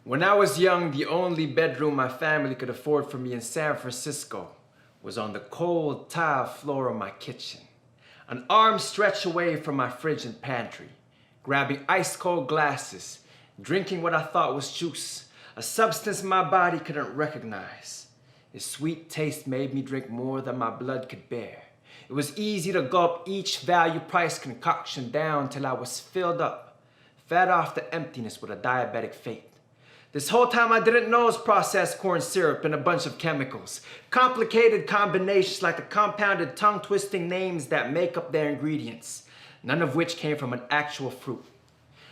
When I was young, the only bedroom my family could afford for me in San Francisco was on the cold tile floor of my kitchen, an arm's stretch away from my fridge and pantry, grabbing ice-cold glasses, drinking what I thought was juice, a substance my body couldn't recognize. Its sweet taste made me drink more than my blood could bear. It was easy to gulp each value-priced concoction down till I was filled up, fed off the emptiness with a diabetic fate. This whole time I didn't know it was processed corn syrup and a bunch of chemicals, complicated combinations like the compounded tongue-twisting names that make up their ingredients, none of which came from an actual fruit.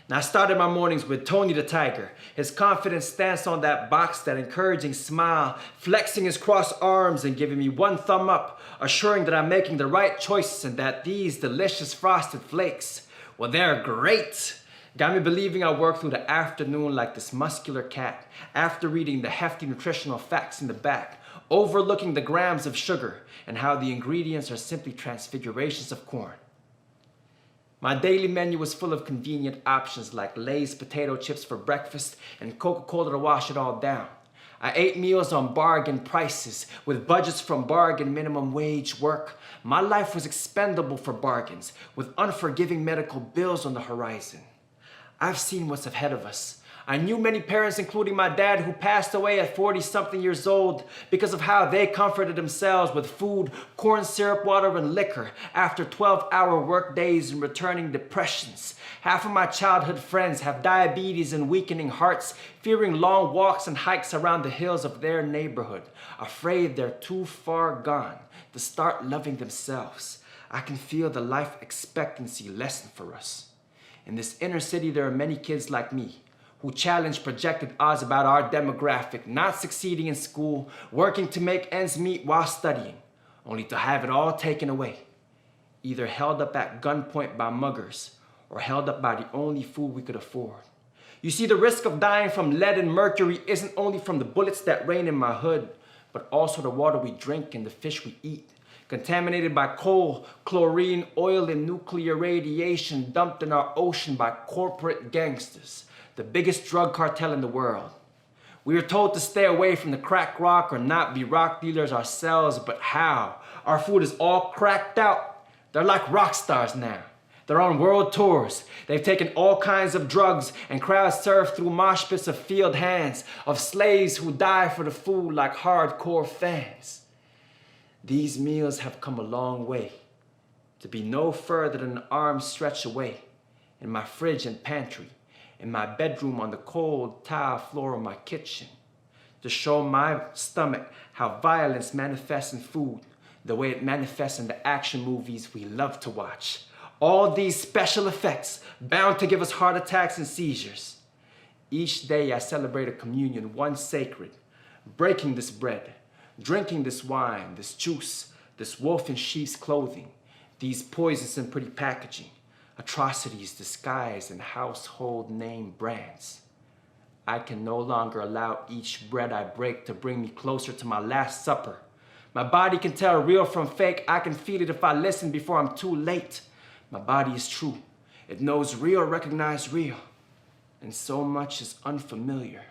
Now I started my mornings with Tony the Tiger, his confident stance on that box, that encouraging smile, flexing his crossed arms and giving me one thumb up, assuring that I'm making the right choices and that these delicious frosted flakes, well, they're great. Got me believing I worked through the afternoon like this muscular cat, after reading the hefty nutritional facts in the back, overlooking the grams of sugar and how the ingredients are simply transfigurations of corn. My daily menu was full of convenient options like Lay's potato chips for breakfast and Coca-Cola to wash it all down. I ate meals on bargain prices with budgets from bargain minimum wage work. My life was expendable for bargains with unforgiving medical bills on the horizon. I've seen what's ahead of us. I knew many parents, including my dad, who passed away at 40-something years old because of how they comforted themselves with food, corn syrup, water, and liquor after 12-hour work days and returning depressions. Half of my childhood friends have diabetes and weakening hearts, fearing long walks and hikes around the hills of their neighborhood, afraid they're too far gone to start loving themselves. I can feel the life expectancy lessen for us. In this inner city, there are many kids like me who challenge projected odds about our demographic, not succeeding in school, working to make ends meet while studying, only to have it all taken away, either held up at gunpoint by muggers or held up by the only food we could afford. You see, the risk of dying from lead and mercury isn't only from the bullets that rain in my hood, but also the water we drink and the fish we eat, contaminated by coal, chlorine, oil, and nuclear radiation dumped in our ocean by corporate gangsters, the biggest drug cartel in the world. We are told to stay away from the crack rock or not be rock dealers ourselves, but how? Our food is all cracked out. They're like rock stars now. They're on world tours. They've taken all kinds of drugs and crowd surf through mosh pits of field hands, of slaves who die for the food like hardcore fans. These meals have come a long way, to be no further than an arm's stretch away, in my fridge and pantry, in my bedroom on the cold tile floor of my kitchen, to show my stomach how violence manifests in food, the way it manifests in the action movies we love to watch. All these special effects bound to give us heart attacks and seizures. Each day I celebrate a communion, one sacred, breaking this bread, drinking this wine, this juice, this wolf in sheep's clothing, these poisons in pretty packaging, atrocities disguised in household name brands. I can no longer allow each bread I break to bring me closer to my last supper. My body can tell real from fake. I can feel it if I listen before I'm too late. My body is true. It knows real, recognize real. And so much is unfamiliar.